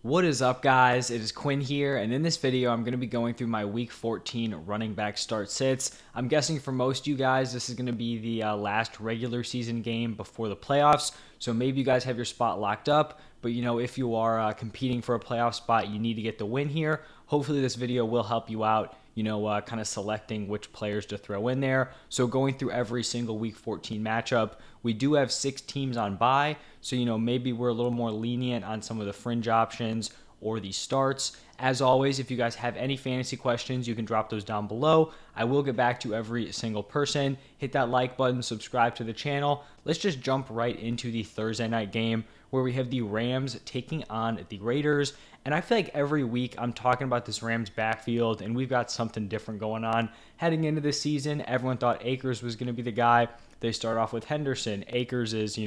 What is up, guys? It is Quinn here, and in this video, I'm going to be going through my Week 14 running back start sits. I'm guessing for most of you guys, this is going to be the last regular season game before the playoffs, so maybe you guys have your spot locked up, but if you are competing for a playoff spot, you need to get the win here. Hopefully this video will help you out, kind of selecting which players to throw in there. So going through every single Week 14 matchup, we do have 6 teams on bye, so maybe we're a little more lenient on some of the fringe options or the starts. As always, if you guys have any fantasy questions, you can drop those down below. I will get back to every single person. Hit that like button, subscribe to the channel. Let's just jump right into the Thursday night game where we have the Rams taking on the Raiders. And I feel like every week I'm talking about this Rams backfield, and we've got something different going on. Heading into this season, everyone thought Akers was going to be the guy. They start off with Henderson. Akers is,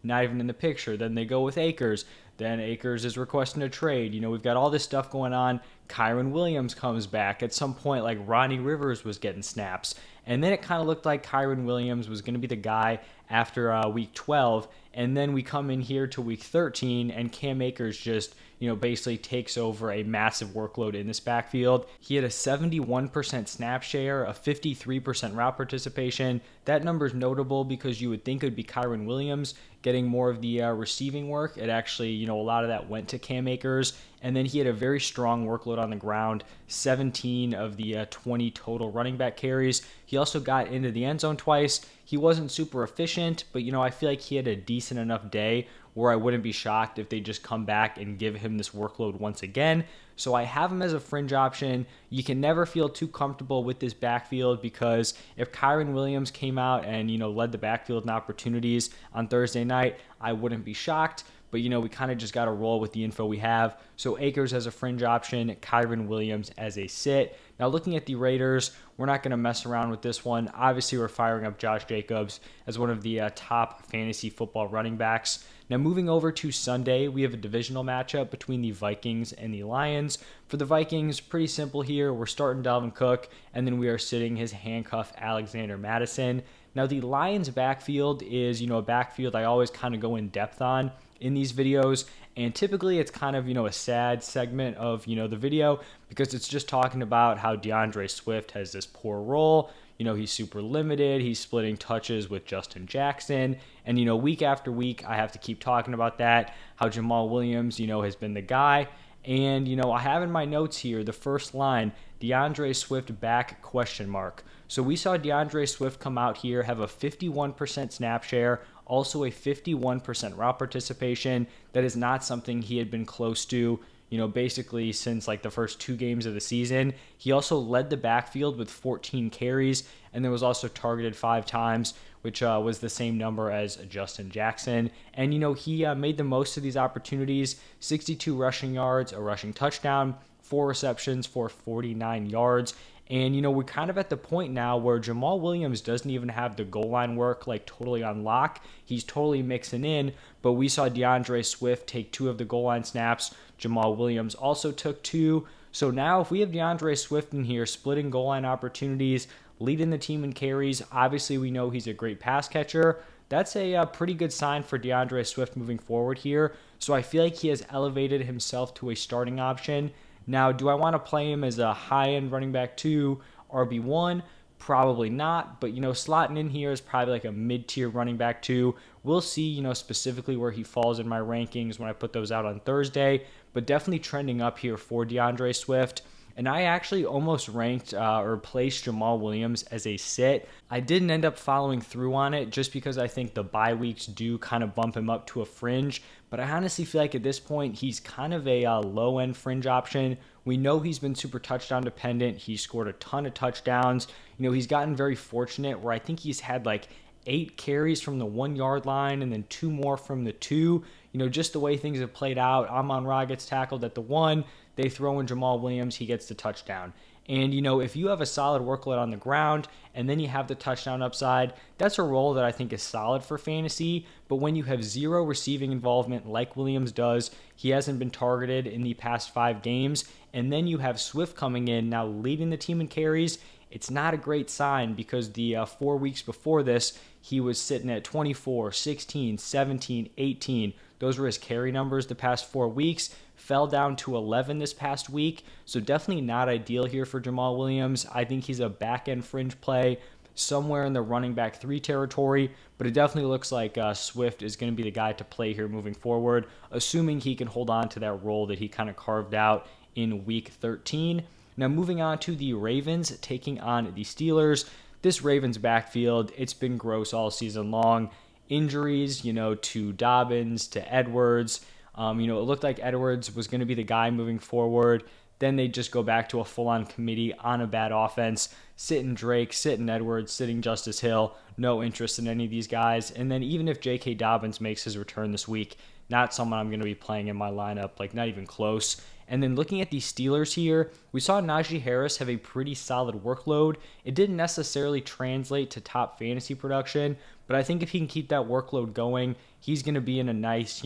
not even in the picture. Then they go with Akers. Then Akers is requesting a trade. We've got all this stuff going on. Kyren Williams comes back. At some point, like Ronnie Rivers was getting snaps. And then it kind of looked like Kyren Williams was going to be the guy after week 12. And then we come in here to week 13, and Cam Akers just, basically takes over a massive workload in this backfield. He had a 71% snap share, a 53% route participation. That number is notable because you would think it would be Kyren Williams getting more of the receiving work. It actually, a lot of that went to Cam Akers. And then he had a very strong workload on the ground, 17 of the 20 total running back carries. He also got into the end zone twice. He wasn't super efficient, but, I feel like he had a decent enough day where I wouldn't be shocked if they just come back and give him this workload once again. So I have him as a fringe option. You can never feel too comfortable with this backfield because if Kyren Williams came out and, led the backfield in opportunities on Thursday night, I wouldn't be shocked. But, we kind of just got to roll with the info we have. So Akers as a fringe option, Kyren Williams as a sit. Now, looking at the Raiders, we're not going to mess around with this one. Obviously, we're firing up Josh Jacobs as one of the top fantasy football running backs. Now, moving over to Sunday, we have a divisional matchup between the Vikings and the Lions. For the Vikings, pretty simple here. We're starting Dalvin Cook, and then we are sitting his handcuff Alexander Mattison. Now, the Lions backfield is, a backfield I always kind of go in depth on in these videos, and typically it's kind of, a sad segment of, the video because it's just talking about how DeAndre Swift has this poor role. He's super limited. He's splitting touches with Justin Jackson. And, week after week, I have to keep talking about that, how Jamal Williams, has been the guy. And, I have in my notes here the first line, DeAndre Swift back ? So we saw DeAndre Swift come out here, have a 51% snap share, also a 51% route participation. That is not something he had been close to, basically since like the first 2 games of the season. He also led the backfield with 14 carries, and then was also targeted 5 times, which was the same number as Justin Jackson. And, he made the most of these opportunities, 62 rushing yards, a rushing touchdown, 4 receptions for 49 yards. And, we're kind of at the point now where Jamal Williams doesn't even have the goal line work like totally on lock. He's totally mixing in, but we saw DeAndre Swift take 2 of the goal line snaps. Jamal Williams also took 2. So now if we have DeAndre Swift in here splitting goal line opportunities, leading the team in carries, obviously we know he's a great pass catcher. That's a pretty good sign for DeAndre Swift moving forward here. So I feel like he has elevated himself to a starting option. Now, do I want to play him as a high-end running back 2, RB1? Probably not, but, slotting in here is probably like a mid-tier running back 2. We'll see, specifically where he falls in my rankings when I put those out on Thursday, but definitely trending up here for DeAndre Swift. And I actually almost ranked or placed Jamal Williams as a sit. I didn't end up following through on it just because I think the bye weeks do kind of bump him up to a fringe. But I honestly feel like at this point, he's kind of a low-end fringe option. We know he's been super touchdown dependent. He scored a ton of touchdowns. He's gotten very fortunate where I think he's had like 8 carries from the 1-yard line and then 2 more from the 2. Just the way things have played out. Amon-Ra gets tackled at the 1. They throw in Jamal Williams. He gets the touchdown. And, if you have a solid workload on the ground and then you have the touchdown upside, that's a role that I think is solid for fantasy. But when you have 0 receiving involvement like Williams does, he hasn't been targeted in the past 5 games, and then you have Swift coming in now leading the team in carries, it's not a great sign because the 4 weeks before this, he was sitting at 24, 16, 17, 18. Those were his carry numbers the past 4 weeks. Fell down to 11 this past week. So definitely not ideal here for Jamal Williams. I think he's a back-end fringe play somewhere in the running back 3 territory, but it definitely looks like Swift is going to be the guy to play here moving forward, assuming he can hold on to that role that he kind of carved out in week 13. Now moving on to the Ravens taking on the Steelers. This Ravens backfield, it's been gross all season long. Injuries, to Dobbins, to Edwards. It looked like Edwards was going to be the guy moving forward. Then they just go back to a full-on committee on a bad offense, sitting Drake, sitting Edwards, sitting Justice Hill. No interest in any of these guys. And then even if J.K. Dobbins makes his return this week, not someone I'm going to be playing in my lineup, not even close. And then looking at the Steelers here, we saw Najee Harris have a pretty solid workload. It didn't necessarily translate to top fantasy production, but I think if he can keep that workload going, he's going to be in a nice,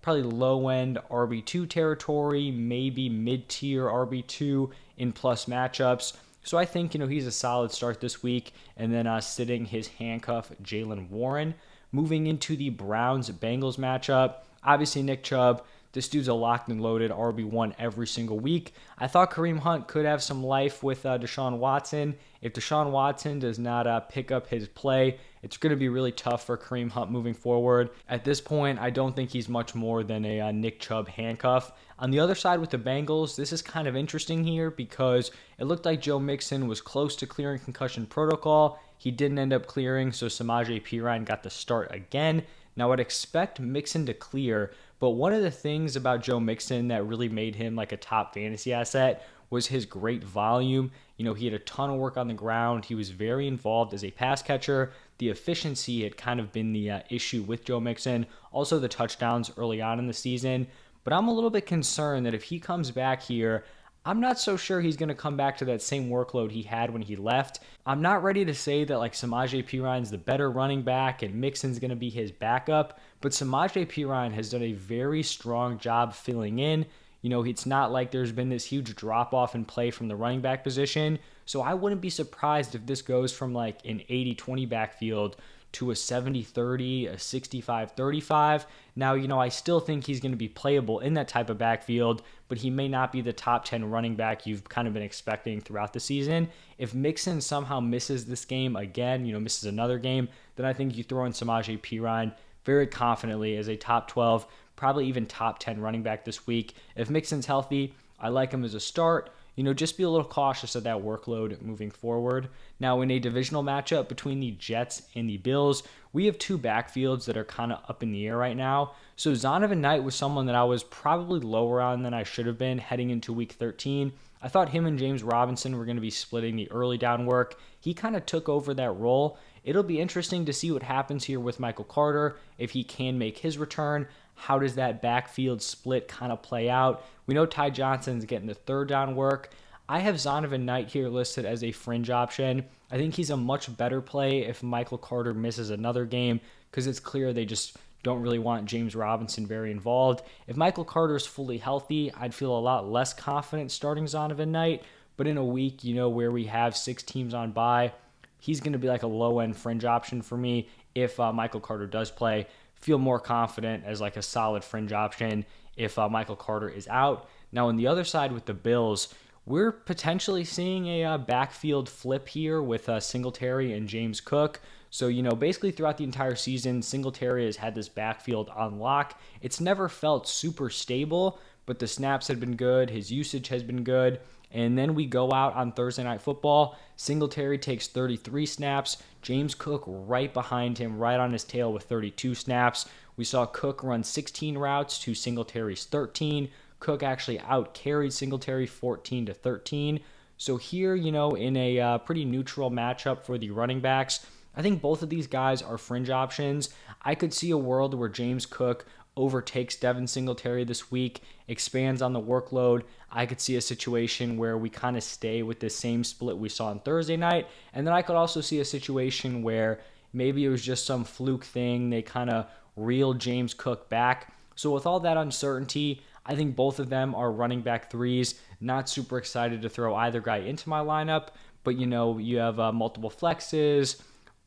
probably low-end RB2 territory, maybe mid-tier RB2 in plus matchups. So I think, he's a solid start this week. And then sitting his handcuff, Jaylen Warren. Moving into the Browns-Bengals matchup, obviously Nick Chubb. This dude's a locked and loaded RB1 every single week. I thought Kareem Hunt could have some life with Deshaun Watson. If Deshaun Watson does not pick up his play, it's going to be really tough for Kareem Hunt moving forward. At this point, I don't think he's much more than a Nick Chubb handcuff. On the other side with the Bengals, this is kind of interesting here because it looked like Joe Mixon was close to clearing concussion protocol. He didn't end up clearing, so Samaje Perine got the start again. Now, I'd expect Mixon to clear, but one of the things about Joe Mixon that really made him like a top fantasy asset was his great volume. He had a ton of work on the ground. He was very involved as a pass catcher. The efficiency had kind of been the issue with Joe Mixon. Also, the touchdowns early on in the season. But I'm a little bit concerned that if he comes back here, I'm not so sure he's going to come back to that same workload he had when he left. I'm not ready to say that Samaje Perine's the better running back and Mixon's going to be his backup, but Samaje Perine has done a very strong job filling in. It's not like there's been this huge drop-off in play from the running back position, so I wouldn't be surprised if this goes from an 80-20 backfield to a 70-30, a 65-35. Now, I still think he's going to be playable in that type of backfield, but he may not be the top 10 running back you've kind of been expecting throughout the season. If Mixon somehow misses this game again, misses another game, then I think you throw in Samaje Perine very confidently as a top 12, probably even top 10 running back this week. If Mixon's healthy, I like him as a start. Just be a little cautious of that workload moving forward. Now, in a divisional matchup between the Jets and the Bills, we have two backfields that are kind of up in the air right now. So Zonovan Knight was someone that I was probably lower on than I should have been heading into week 13. I thought him and James Robinson were going to be splitting the early down work. He kind of took over that role. It'll be interesting to see what happens here with Michael Carter, if he can make his return. How does that backfield split kind of play out? We know Ty Johnson's getting the third down work. I have Zonovan Knight here listed as a fringe option. I think he's a much better play if Michael Carter misses another game because it's clear they just don't really want James Robinson very involved. If Michael Carter's fully healthy, I'd feel a lot less confident starting Zonovan Knight. But in a week, where we have 6 teams on bye, he's going to be like a low-end fringe option for me if Michael Carter does play. Feel more confident as a solid fringe option if Michael Carter is out. Now, on the other side with the Bills, we're potentially seeing a backfield flip here with Singletary and James Cook. So, basically throughout the entire season, Singletary has had this backfield on lock. It's never felt super stable, but the snaps have been good. His usage has been good. And then we go out on Thursday Night Football. Singletary takes 33 snaps. James Cook right behind him, right on his tail with 32 snaps. We saw Cook run 16 routes to Singletary's 13. Cook actually out-carried Singletary 14-13. So here, in a pretty neutral matchup for the running backs, I think both of these guys are fringe options. I could see a world where James Cook overtakes Devin Singletary this week, expands on the workload. I could see a situation where we kind of stay with the same split we saw on Thursday night. And then I could also see a situation where maybe it was just some fluke thing. They kind of reeled James Cook back. So with all that uncertainty, I think both of them are running back threes. Not super excited to throw either guy into my lineup, but you have multiple flexes,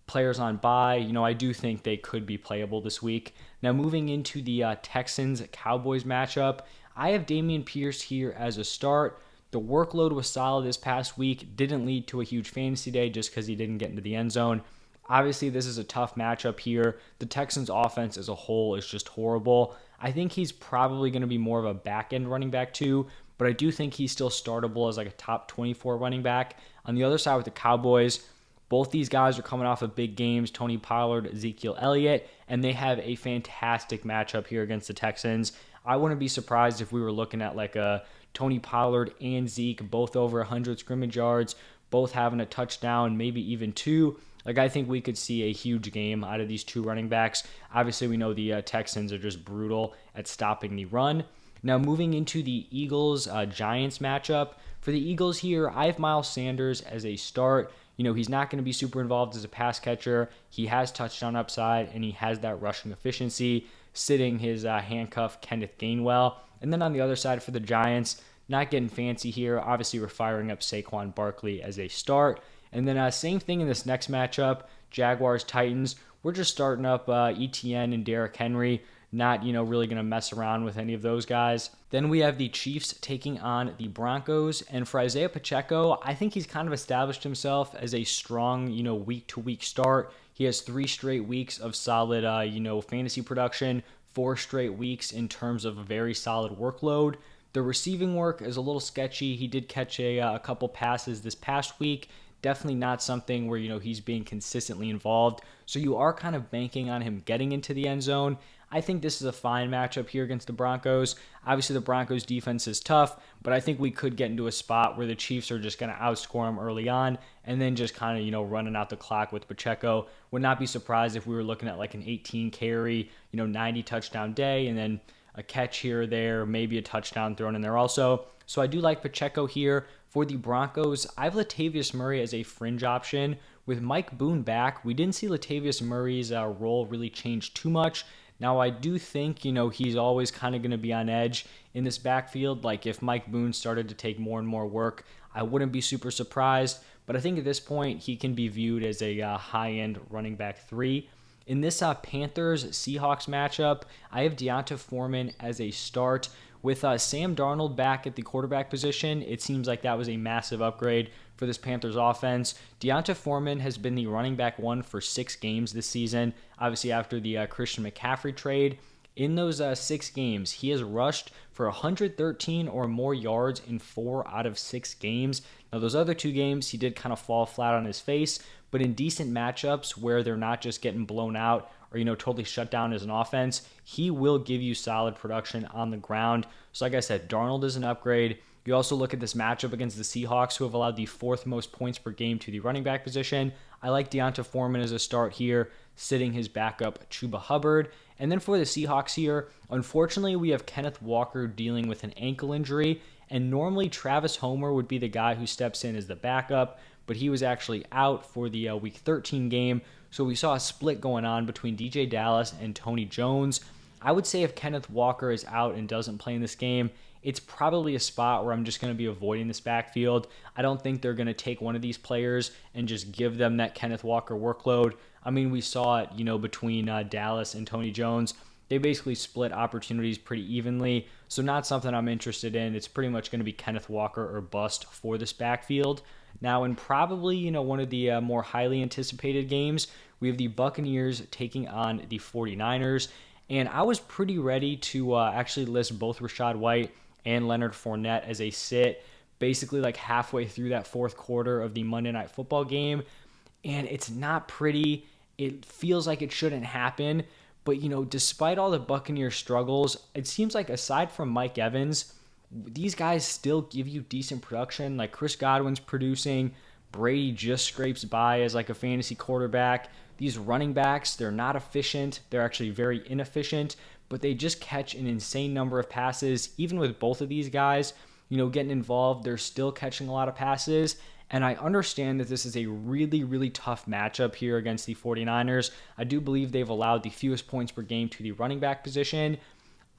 players on bye, I do think they could be playable this week. Now, moving into the Texans Cowboys matchup, I have Dameon Pierce here as a start. The workload was solid this past week, didn't lead to a huge fantasy day just because he didn't get into the end zone. Obviously, this is a tough matchup here. The Texans' offense as a whole is just horrible. I think he's probably going to be more of a back-end running back too, but I do think he's still startable as like a top 24 running back. On the other side with the Cowboys, both these guys are coming off of big games, Tony Pollard, Ezekiel Elliott, and they have a fantastic matchup here against the Texans. I wouldn't be surprised if we were looking at like a Tony Pollard and Zeke, both over 100 scrimmage yards, both having a touchdown, maybe even two. Like, I think we could see a huge game out of these two running backs. Obviously, we know the Texans are just brutal at stopping the run. Now, moving into the Eagles-Giants matchup. For the Eagles here, I have Miles Sanders as a start. He's not going to be super involved as a pass catcher. He has touchdown upside, and he has that rushing efficiency, sitting his handcuff Kenneth Gainwell. And then on the other side for the Giants, not getting fancy here. Obviously, we're firing up Saquon Barkley as a start. And then same thing in this next matchup, Jaguars Titans. We're just starting up ETN and Derrick Henry. Not, really going to mess around with any of those guys. Then we have the Chiefs taking on the Broncos. And for Isaiah Pacheco, I think he's kind of established himself as a strong, week-to-week start. He has 3 straight weeks of solid, fantasy production, 4 straight weeks in terms of a very solid workload. The receiving work is a little sketchy. He did catch a couple passes this past week. Definitely not something where, he's being consistently involved. So you are kind of banking on him getting into the end zone. I think this is a fine matchup here against the Broncos. Obviously, the Broncos defense is tough, but I think we could get into a spot where the Chiefs are just going to outscore them early on and then just kind of, running out the clock with Pacheco. Would not be surprised if we were looking at like an 18 carry, 90 touchdown day and then a catch here or there, maybe a touchdown thrown in there also. So I do like Pacheco here. For the Broncos, I have Latavius Murray as a fringe option. With Mike Boone back, we didn't see Latavius Murray's role really change too much. Now, I do think, he's always kind of going to be on edge in this backfield. Like, if Mike Boone started to take more and more work, I wouldn't be super surprised. But I think at this point, he can be viewed as a high-end running back 3. In this Panthers Seahawks matchup, I have Deonta Foreman as a start. With Sam Darnold back at the quarterback position, it seems like that was a massive upgrade for this Panthers offense. Deonta Foreman has been the running back 1 for 6 games this season, obviously after the Christian McCaffrey trade. In those 6 games, he has rushed for 113 or more yards in 4 out of 6 games. Now, those other 2 games, he did kind of fall flat on his face, but in decent matchups where they're not just getting blown out or, totally shut down as an offense, he will give you solid production on the ground. So like I said, Darnold is an upgrade. You also look at this matchup against the Seahawks, who have allowed the 4th most points per game to the running back position. I like Deonta Foreman as a start here, sitting his backup Chuba Hubbard. And then for the Seahawks here, unfortunately, we have Kenneth Walker dealing with an ankle injury. And normally Travis Homer would be the guy who steps in as the backup, but he was actually out for the Week 13 game. So we saw a split going on between DJ Dallas and Tony Jones. I would say if Kenneth Walker is out and doesn't play in this game, it's probably a spot where I'm just going to be avoiding this backfield. I don't think they're going to take one of these players and just give them that Kenneth Walker workload. I mean, we saw it, between Dallas and Tony Jones. They basically split opportunities pretty evenly, so not something I'm interested in. It's pretty much going to be Kenneth Walker or bust for this backfield. Now, in probably, one of the more highly anticipated games, we have the Buccaneers taking on the 49ers. And I was pretty ready to actually list both Rachaad White and Leonard Fournette as a sit, basically like halfway through that 4th quarter of the Monday Night Football game. And it's not pretty. It feels like it shouldn't happen. But, despite all the Buccaneers struggles, it seems like aside from Mike Evans, these guys still give you decent production. Like Chris Godwin's producing. Brady just scrapes by as like a fantasy quarterback. These running backs, they're not efficient. They're actually very inefficient, but they just catch an insane number of passes. Even with both of these guys, getting involved, they're still catching a lot of passes. And I understand that this is a really, really tough matchup here against the 49ers. I do believe they've allowed the fewest points per game to the running back position.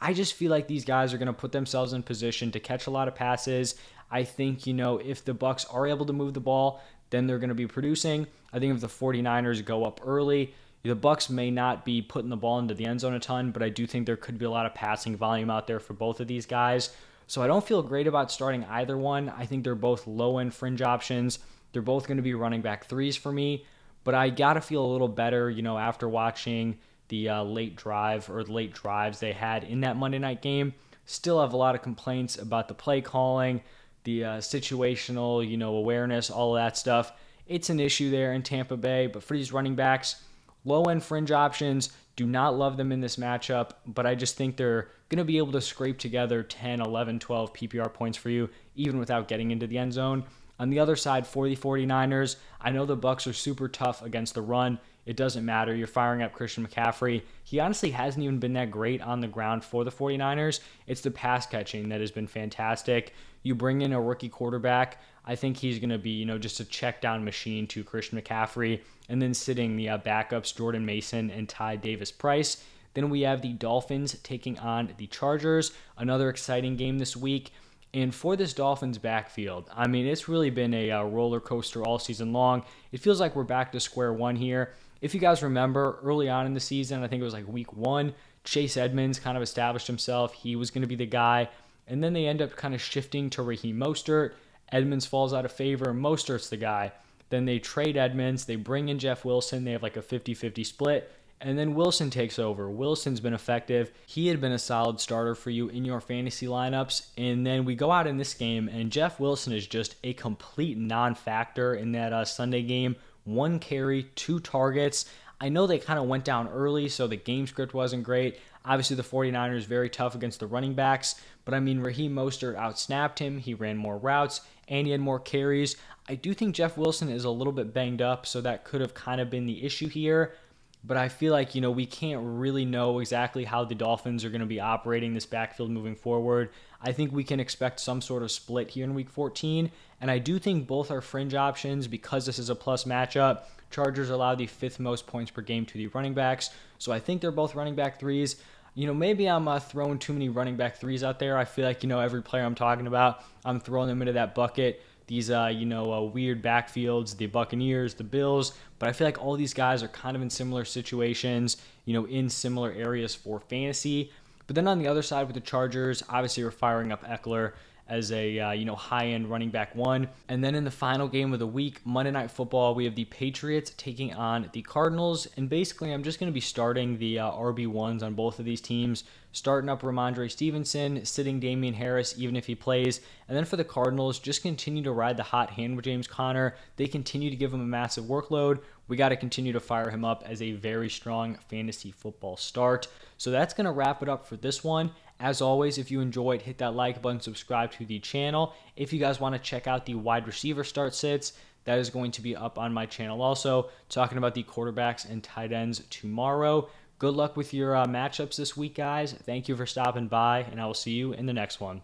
I just feel like these guys are going to put themselves in position to catch a lot of passes. I think, if the Bucs are able to move the ball, then they're going to be producing. I think if the 49ers go up early, the Bucs may not be putting the ball into the end zone a ton, but I do think there could be a lot of passing volume out there for both of these guys. So I don't feel great about starting either one. I think they're both low-end fringe options. They're both going to be running back threes for me, but I got to feel a little better, after watching the late drives they had in that Monday night game. Still have a lot of complaints about the play calling, the situational, awareness, all of that stuff. It's an issue there in Tampa Bay, but for these running backs, low-end fringe options, do not love them in this matchup, but I just think they're going to be able to scrape together 10, 11, 12 PPR points for you, even without getting into the end zone. On the other side, for the 49ers, I know the Bucs are super tough against the run. It doesn't matter. You're firing up Christian McCaffrey. He honestly hasn't even been that great on the ground for the 49ers. It's the pass catching that has been fantastic. You bring in a rookie quarterback, I think he's going to be, just a check down machine to Christian McCaffrey. And then sitting the backups, Jordan Mason and Ty Davis-Price. Then we have the Dolphins taking on the Chargers. Another exciting game this week. And for this Dolphins backfield, it's really been a roller coaster all season long. It feels like we're back to square one here. If you guys remember, early on in the season, I think it was like week 1, Chase Edmonds kind of established himself. He was going to be the guy. And then they end up kind of shifting to Raheem Mostert. Edmonds falls out of favor. Mostert's the guy. Then they trade Edmonds. They bring in Jeff Wilson. They have like a 50-50 split. And then Wilson takes over. Wilson's been effective. He had been a solid starter for you in your fantasy lineups. And then we go out in this game, and Jeff Wilson is just a complete non-factor in that Sunday game. 1 carry, 2 targets. I know they kind of went down early, so the game script wasn't great. Obviously, the 49ers very tough against the running backs. But Raheem Mostert outsnapped him. He ran more routes, and he had more carries. I do think Jeff Wilson is a little bit banged up, so that could have kind of been the issue here. But I feel like, we can't really know exactly how the Dolphins are going to be operating this backfield moving forward. I think we can expect some sort of split here in Week 14. And I do think both are fringe options because this is a plus matchup. Chargers allow the 5th most points per game to the running backs. So I think they're both running back threes. Maybe I'm throwing too many running back threes out there. I feel like, every player I'm talking about, I'm throwing them into that bucket. These, weird backfields, the Buccaneers, the Bills. But I feel like all these guys are kind of in similar situations, in similar areas for fantasy. But then on the other side with the Chargers, obviously we're firing up Eckler as a high-end running back 1. And then in the final game of the week, Monday Night Football, we have the Patriots taking on the Cardinals. And basically, I'm just going to be starting the RB1s on both of these teams, starting up Ramondre Stevenson, sitting Damian Harris even if he plays. And then for the Cardinals, just continue to ride the hot hand with James Conner. They continue to give him a massive workload. We got to continue to fire him up as a very strong fantasy football start. So that's going to wrap it up for this one. As always, if you enjoyed, hit that like button, subscribe to the channel. If you guys want to check out the wide receiver start sits, that is going to be up on my channel also, talking about the quarterbacks and tight ends tomorrow. Good luck with your matchups this week, guys. Thank you for stopping by, and I will see you in the next one.